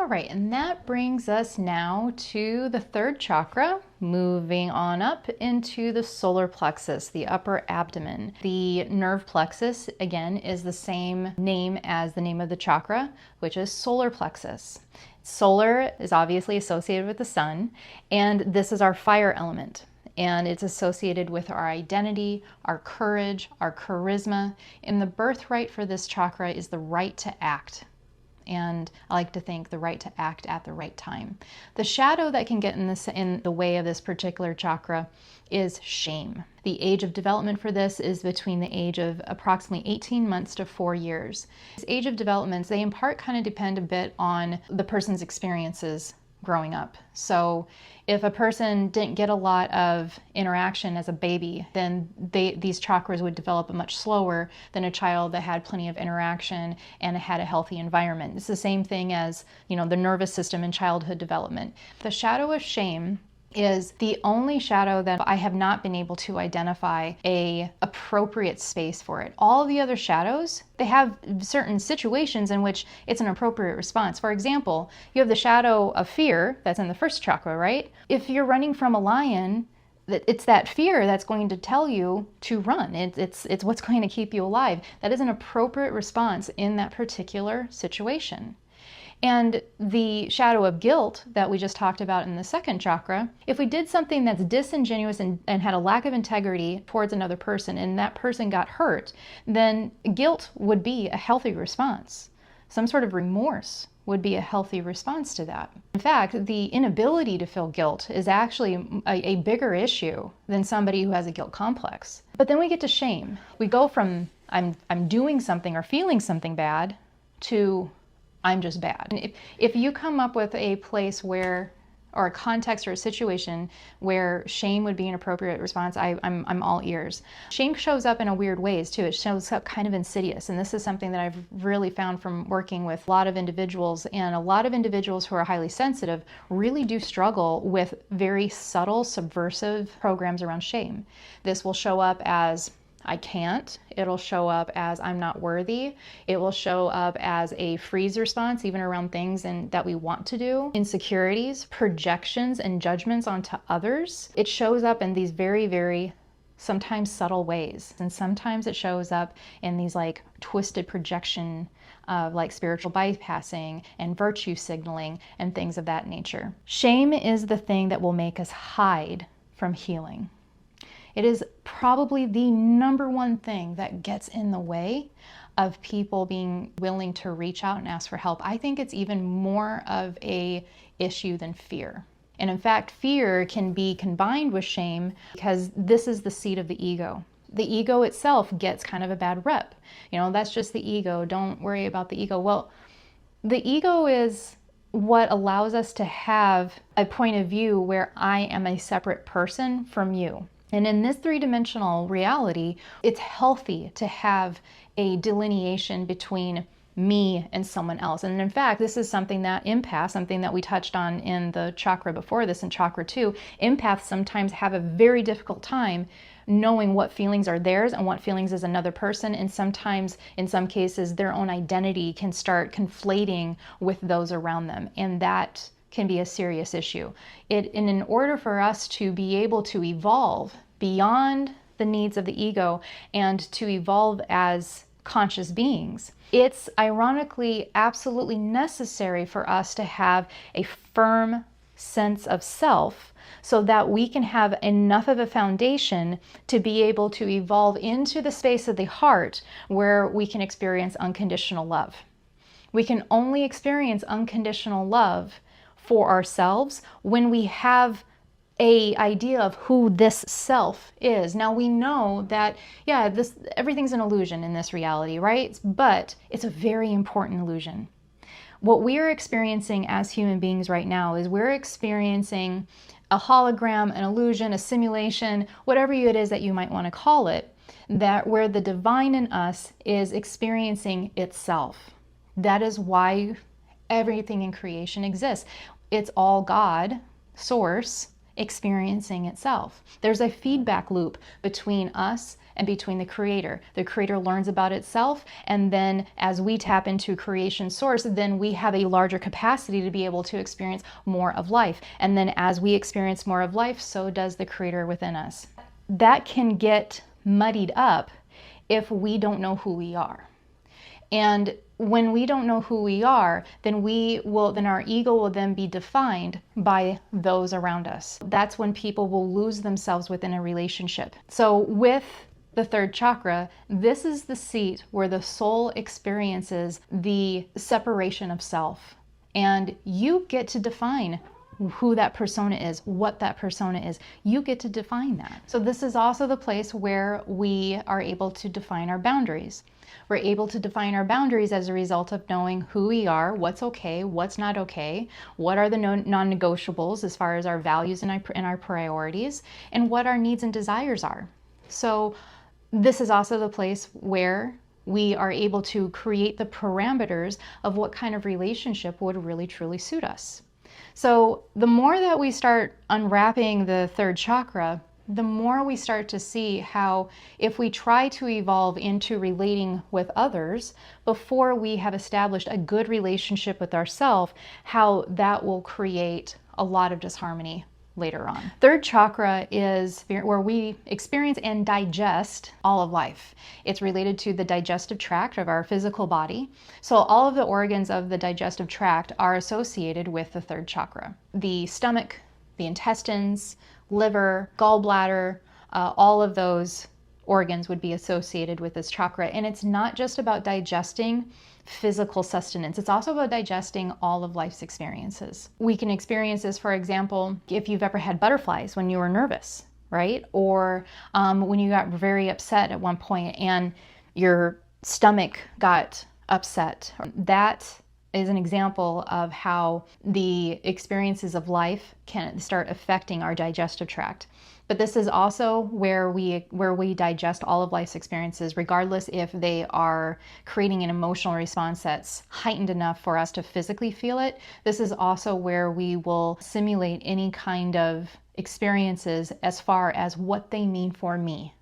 right, and that brings us now to the third chakra, moving on up into the solar plexus, the upper abdomen. The nerve plexus, again, is the same name as the name of the chakra, which is solar plexus. Solar is obviously associated with the sun, and this is our fire element. And it's associated with our identity, our courage, our charisma. And the birthright for this chakra is the right to act. And I like to think the right to act at the right time. The shadow that can get in the way of this particular chakra is shame. The age of development for this is between the age of approximately 18 months to 4 years. This age of developments, they in part kind of depend a bit on the person's experiences growing up. So if a person didn't get a lot of interaction as a baby, then these chakras would develop much slower than a child that had plenty of interaction and had a healthy environment. It's the same thing as, the nervous system in childhood development. The shadow of shame is the only shadow that I have not been able to identify a appropriate space for it. All the other shadows, they have certain situations in which it's an appropriate response. For example, you have the shadow of fear that's in the first chakra, right? If you're running from a lion, it's that fear that's going to tell you to run. It's what's going to keep you alive. That is an appropriate response in that particular situation. And the shadow of guilt that we just talked about in the second chakra, if we did something that's disingenuous and had a lack of integrity towards another person and that person got hurt, then guilt would be a healthy response. Some sort of remorse would be a healthy response to that. In fact, the inability to feel guilt is actually a bigger issue than somebody who has a guilt complex. But then we get to shame. We go from I'm doing something or feeling something bad to I'm just bad. And if you come up with a place where, or a context or a situation where shame would be an appropriate response, I'm all ears. Shame shows up in a weird ways too. It shows up kind of insidious. And this is something that I've really found from working with a lot of individuals, and a lot of individuals who are highly sensitive really do struggle with very subtle, subversive programs around shame. This will show up as I can't. It'll show up as I'm not worthy. It will show up as a freeze response, even around things that we want to do. Insecurities, projections, and judgments onto others. It shows up in these very, very sometimes subtle ways. And sometimes it shows up in these like twisted projection of like spiritual bypassing and virtue signaling and things of that nature. Shame is the thing that will make us hide from healing. It is probably the number one thing that gets in the way of people being willing to reach out and ask for help. I think it's even more of an issue than fear. And in fact, fear can be combined with shame because this is the seat of the ego. The ego itself gets kind of a bad rep. That's just the ego. Don't worry about the ego. Well, the ego is what allows us to have a point of view where I am a separate person from you. And in this three-dimensional reality, it's healthy to have a delineation between me and someone else. And in fact, this is something that empaths, something that we touched on in the chakra before this, in chakra 2, empaths sometimes have a very difficult time knowing what feelings are theirs and what feelings is another person. And sometimes, in some cases, their own identity can start conflating with those around them. And that can be a serious issue. And in order for us to be able to evolve beyond the needs of the ego and to evolve as conscious beings, it's ironically absolutely necessary for us to have a firm sense of self so that we can have enough of a foundation to be able to evolve into the space of the heart where we can experience unconditional love. We can only experience unconditional love for ourselves when we have a idea of who this self is. Now we know that, everything's an illusion in this reality, right? But it's a very important illusion. What we are experiencing as human beings right now is we're experiencing a hologram, an illusion, a simulation, whatever it is that you might want to call it, that where the divine in us is experiencing itself. That is why everything in creation exists. It's all God, source, experiencing itself. There's a feedback loop between us and between the creator. The creator learns about itself, and then as we tap into creation source, then we have a larger capacity to be able to experience more of life. And then as we experience more of life, so does the creator within us. That can get muddied up if we don't know who we are. And when we don't know who we are, then our ego will then be defined by those around us. That's when people will lose themselves within a relationship. So with the third chakra, this is the seat where the soul experiences the separation of self. And you get to define who that persona is, what that persona is. You get to define that. So this is also the place where we are able to define our boundaries. We're able to define our boundaries as a result of knowing who we are, what's okay, what's not okay, what are the non-negotiables as far as our values and our priorities, and what our needs and desires are. So this is also the place where we are able to create the parameters of what kind of relationship would really truly suit us. So the more that we start unwrapping the third chakra, the more we start to see how if we try to evolve into relating with others before we have established a good relationship with ourselves, how that will create a lot of disharmony later on. Third chakra is where we experience and digest all of life. It's related to the digestive tract of our physical body. So all of the organs of the digestive tract are associated with the third chakra. The stomach, the intestines, liver, gallbladder, all of those organs would be associated with this chakra. And it's not just about digesting physical sustenance. It's also about digesting all of life's experiences. We can experience this, for example, if you've ever had butterflies when you were nervous, right? Or when you got very upset at one point and your stomach got upset. That is an example of how the experiences of life can start affecting our digestive tract. But this is also where we digest all of life's experiences, regardless if they are creating an emotional response that's heightened enough for us to physically feel it. This is also where we will simulate any kind of experiences as far as what they mean for me.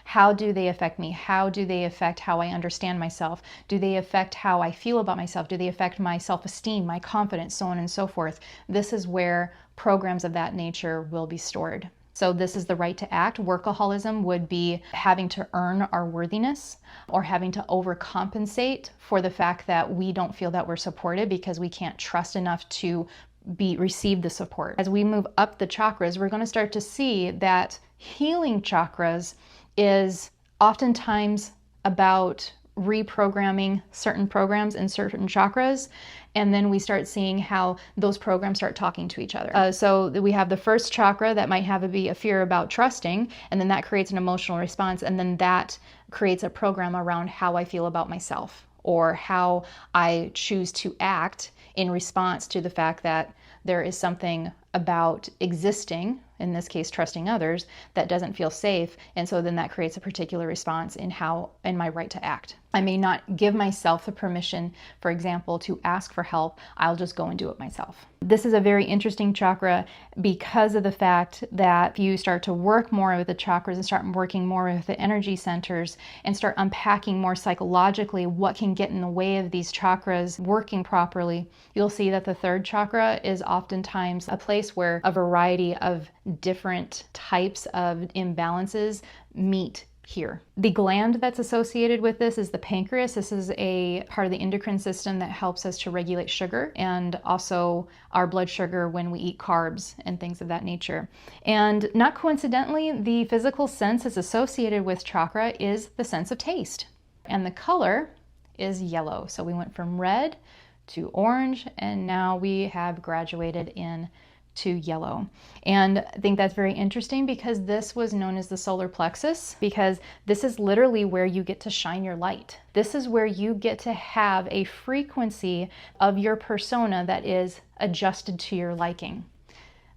How do they affect me? How do they affect how I understand myself? Do they affect how I feel about myself? Do they affect my self-esteem, my confidence, so on and so forth? This is where programs of that nature will be stored. So this is the right to act. Workaholism would be having to earn our worthiness or having to overcompensate for the fact that we don't feel that we're supported because we can't trust enough to receive the support. As we move up the chakras, we're going to start to see that healing chakras is oftentimes about reprogramming certain programs in certain chakras, and then we start seeing how those programs start talking to each other. So we have the first chakra that might be a fear about trusting, and then that creates an emotional response, and then that creates a program around how I feel about myself or how I choose to act in response to the fact that there is something about existing, in this case trusting others, that doesn't feel safe, and so then that creates a particular response in my right to act. I may not give myself the permission, for example, to ask for help. I'll just go and do it myself. This is a very interesting chakra because of the fact that if you start to work more with the chakras and start working more with the energy centers and start unpacking more psychologically what can get in the way of these chakras working properly, you'll see that the third chakra is oftentimes a place where a variety of different types of imbalances meet here. The gland that's associated with this is the pancreas. This is a part of the endocrine system that helps us to regulate sugar and also our blood sugar when we eat carbs and things of that nature. And not coincidentally, the physical sense that's associated with chakra is the sense of taste. And the color is yellow. So we went from red to orange, and now we have graduated in to yellow. And I think that's very interesting because this was known as the solar plexus, because this is literally where you get to shine your light. This is where you get to have a frequency of your persona that is adjusted to your liking.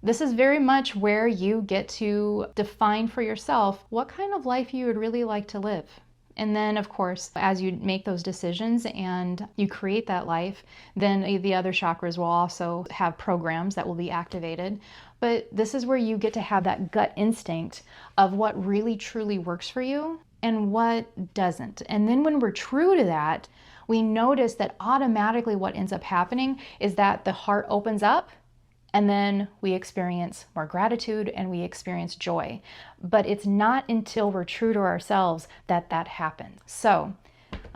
This is very much where you get to define for yourself what kind of life you would really like to live. And then, of course, as you make those decisions and you create that life, then the other chakras will also have programs that will be activated. But this is where you get to have that gut instinct of what really truly works for you and what doesn't. And then when we're true to that, we notice that automatically what ends up happening is that the heart opens up, and then we experience more gratitude and we experience joy. But it's not until we're true to ourselves that that happens. So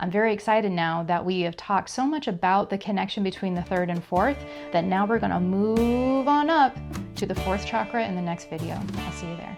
I'm very excited now that we have talked so much about the connection between the third and fourth, that now we're going to move on up to the fourth chakra in the next video. I'll see you there.